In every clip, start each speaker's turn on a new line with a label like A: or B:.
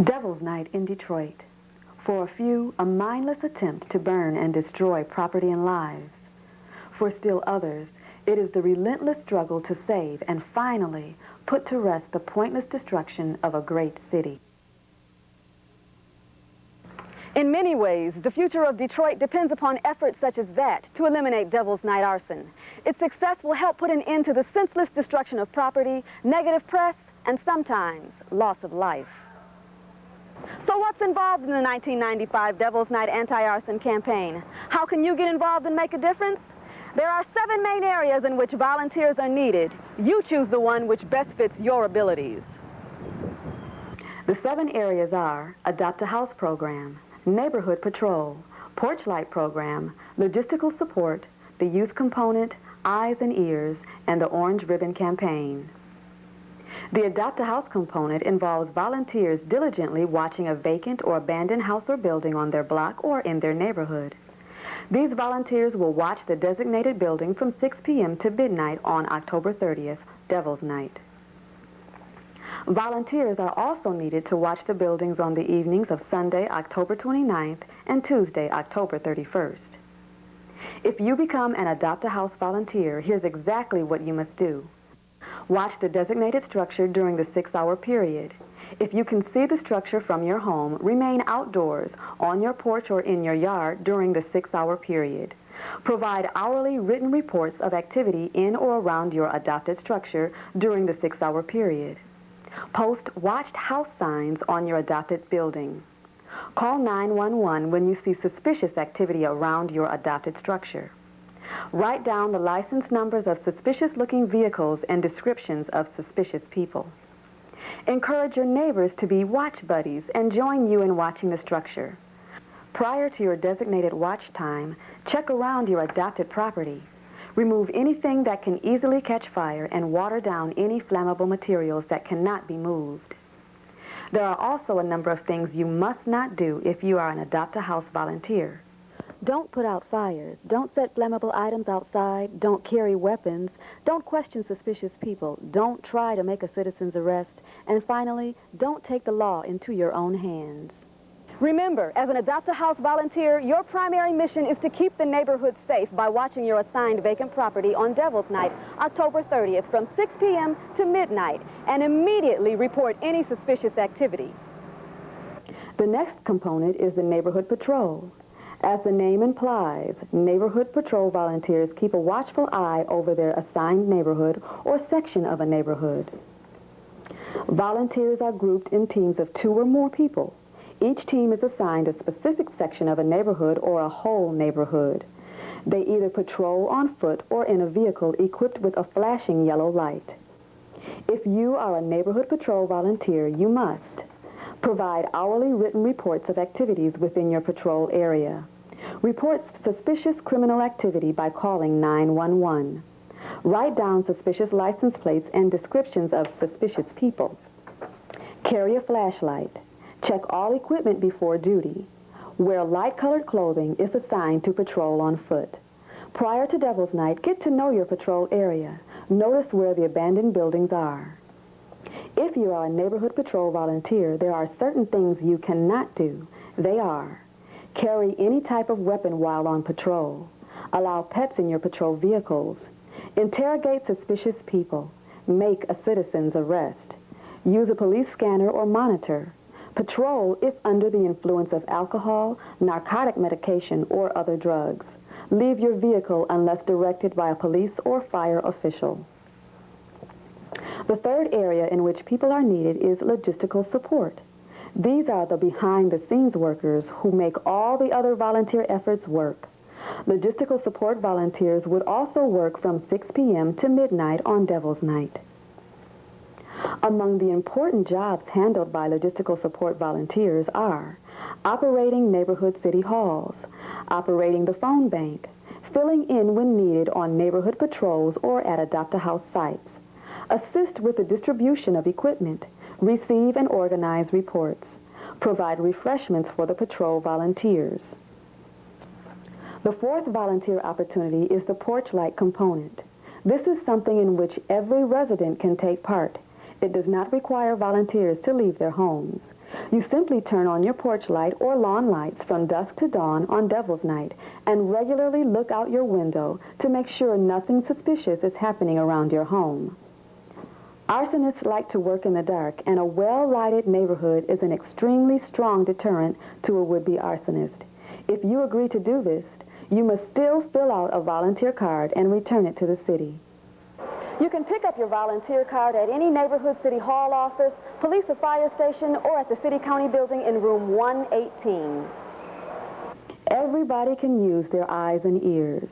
A: Devil's Night in Detroit. For a few, a mindless attempt to burn and destroy property and lives. For still others, it is the relentless struggle to save and finally put to rest the pointless destruction of a great city.
B: In many ways, the future of Detroit depends upon efforts such as that to eliminate Devil's Night arson. Its success will help put an end to the senseless destruction of property, negative press, and sometimes loss of life. So what's involved in the 1995 Devil's Night Anti-Arson campaign? How can you get involved and make a difference? There are 7 main areas in which volunteers are needed. You choose the one which best fits your abilities.
A: The 7 areas are Adopt a House Program, Neighborhood Patrol, Porch Light Program, Logistical Support, the Youth Component, Eyes and Ears, and the Orange Ribbon Campaign. The Adopt a House component involves volunteers diligently watching a vacant or abandoned house or building on their block or in their neighborhood. These volunteers will watch the designated building from 6 p.m. to midnight on October 30th, Devil's Night. Volunteers are also needed to watch the buildings on the evenings of Sunday, October 29th and Tuesday, October 31st. If you become an Adopt a House volunteer, here's exactly what you must do. Watch the designated structure during the 6-hour period. If you can see the structure from your home, remain outdoors, on your porch or in your yard during the 6-hour period. Provide hourly written reports of activity in or around your adopted structure during the 6-hour period. Post watched house signs on your adopted building. Call 911 when you see suspicious activity around your adopted structure. Write down the license numbers of suspicious-looking vehicles and descriptions of suspicious people. Encourage your neighbors to be watch buddies and join you in watching the structure. Prior to your designated watch time, check around your adopted property. Remove anything that can easily catch fire and water down any flammable materials that cannot be moved. There are also a number of things you must not do if you are an Adopt a House volunteer. Don't put out fires. Don't set flammable items outside. Don't carry weapons. Don't question suspicious people. Don't try to make a citizen's arrest. And finally, don't take the law into your own hands.
B: Remember, as an Adopt a House volunteer, your primary mission is to keep the neighborhood safe by watching your assigned vacant property on Devil's Night, October 30th from 6 p.m. to midnight, and immediately report any suspicious activity.
A: The next component is the Neighborhood Patrol. As the name implies, Neighborhood Patrol volunteers keep a watchful eye over their assigned neighborhood or section of a neighborhood. Volunteers are grouped in teams of 2 or more people. Each team is assigned a specific section of a neighborhood or a whole neighborhood. They either patrol on foot or in a vehicle equipped with a flashing yellow light. If you are a Neighborhood Patrol volunteer, you must provide hourly written reports of activities within your patrol area. Report suspicious criminal activity by calling 911. Write down suspicious license plates and descriptions of suspicious people. Carry a flashlight. Check all equipment before duty. Wear light-colored clothing if assigned to patrol on foot. Prior to Devil's Night, get to know your patrol area. Notice where the abandoned buildings are. If you are a Neighborhood Patrol volunteer, there are certain things you cannot do. They are: carry any type of weapon while on patrol. Allow pets in your patrol vehicles. Interrogate suspicious people. Make a citizen's arrest. Use a police scanner or monitor. Patrol if under the influence of alcohol, narcotic medication, or other drugs. Leave your vehicle unless directed by a police or fire official. The third area in which people are needed is logistical support. These are the behind-the-scenes workers who make all the other volunteer efforts work. Logistical support volunteers would also work from 6 p.m. to midnight on Devil's Night. Among the important jobs handled by logistical support volunteers are operating neighborhood city halls, operating the phone bank, filling in when needed on neighborhood patrols or at Adopt a House sites, assist with the distribution of equipment, receive and organize reports, provide refreshments for the patrol volunteers. The fourth volunteer opportunity is the Porch Light component. This is something in which every resident can take part. It does not require volunteers to leave their homes. You simply turn on your porch light or lawn lights from dusk to dawn on Devil's Night and regularly look out your window to make sure nothing suspicious is happening around your home. Arsonists like to work in the dark, and a well-lighted neighborhood is an extremely strong deterrent to a would-be arsonist. If you agree to do this, you must still fill out a volunteer card and return it to the city.
B: You can pick up your volunteer card at any neighborhood city hall office, police or fire station, or at the city-county building in room 118.
A: Everybody can use their eyes and ears.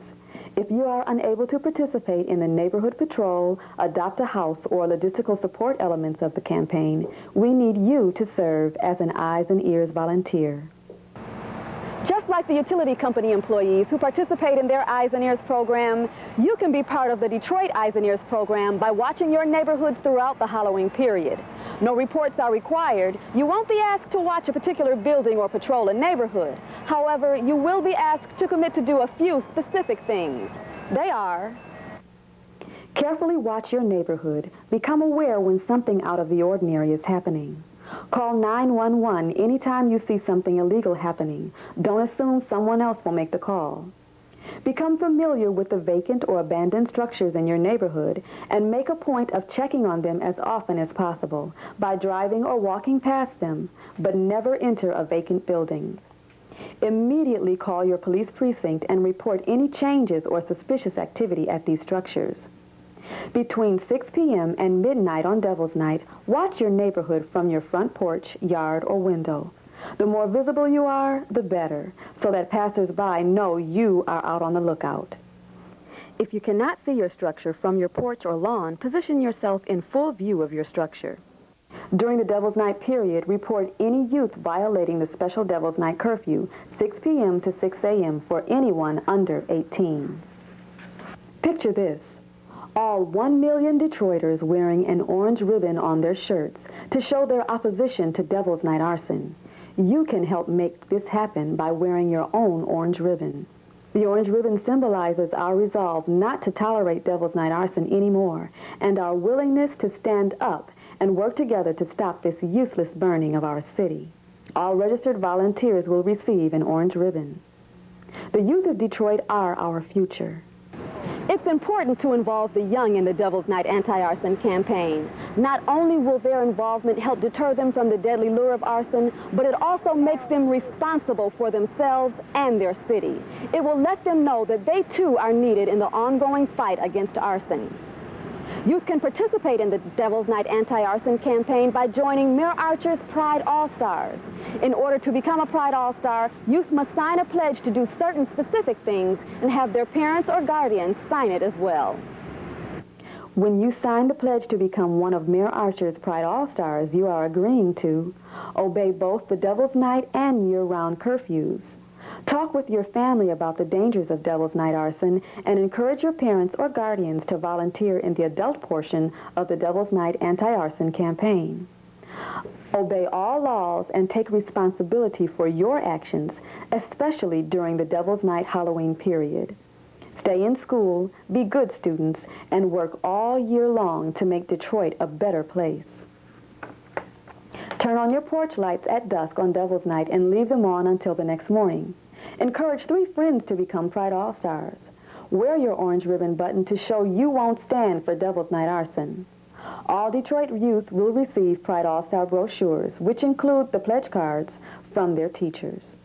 A: If you are unable to participate in the neighborhood patrol, adopt a house, or logistical support elements of the campaign, we need you to serve as an eyes and ears volunteer.
B: Just like the utility company employees who participate in their Eyes and Ears program, you can be part of the Detroit Eyes and Ears program by watching your neighborhood throughout the Halloween period. No reports are required. You won't be asked to watch a particular building or patrol a neighborhood. However, you will be asked to commit to do a few specific things. They are:
A: carefully watch your neighborhood. Become aware when something out of the ordinary is happening. Call 911 anytime you see something illegal happening. Don't assume someone else will make the call. Become familiar with the vacant or abandoned structures in your neighborhood and make a point of checking on them as often as possible by driving or walking past them, but never enter a vacant building. Immediately call your police precinct and report any changes or suspicious activity at these structures. Between 6 p.m. and midnight on Devil's Night, watch your neighborhood from your front porch, yard, or window. The more visible you are, the better, so that passers-by know you are out on the lookout. If you cannot see your structure from your porch or lawn, position yourself in full view of your structure. During the Devil's Night period, report any youth violating the special Devil's Night curfew, 6 p.m. to 6 a.m. for anyone under 18. Picture this: all 1 million Detroiters wearing an orange ribbon on their shirts to show their opposition to Devil's Night arson. You can help make this happen by wearing your own orange ribbon. The orange ribbon symbolizes our resolve not to tolerate Devil's Night arson anymore, and our willingness to stand up and work together to stop this useless burning of our city. All registered volunteers will receive an orange ribbon. The youth of Detroit are our future.
B: It's important to involve the young in the Devil's Night Anti-Arson campaign. Not only will their involvement help deter them from the deadly lure of arson, but it also makes them responsible for themselves and their city. It will let them know that they too are needed in the ongoing fight against arson. Youth can participate in the Devil's Night Anti-Arson campaign by joining Mayor Archer's Pride All-Stars. In order to become a Pride All-Star, youth must sign a pledge to do certain specific things and have their parents or guardians sign it as well.
A: When you sign the pledge to become one of Mayor Archer's Pride All-Stars, you are agreeing to obey both the Devil's Night and year-round curfews. Talk with your family about the dangers of Devil's Night arson and encourage your parents or guardians to volunteer in the adult portion of the Devil's Night Anti-Arson campaign. Obey all laws and take responsibility for your actions, especially during the Devil's Night Halloween period. Stay in school, be good students, and work all year long to make Detroit a better place. Turn on your porch lights at dusk on Devil's Night and leave them on until the next morning. Encourage 3 friends to become Pride All-Stars. Wear your orange ribbon button to show you won't stand for Devil's Night arson. All Detroit youth will receive Pride All-Star brochures, which include the pledge cards from their teachers.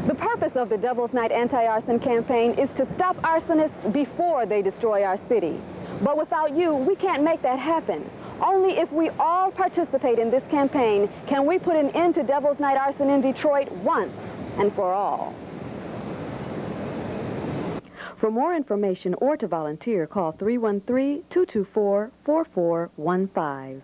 B: The purpose of the Devil's Night Anti-Arson campaign is to stop arsonists before they destroy our city. But without you, we can't make that happen. Only if we all participate in this campaign can we put an end to Devil's Night arson in Detroit once and for all.
A: For more information or to volunteer, call 313-224-4415.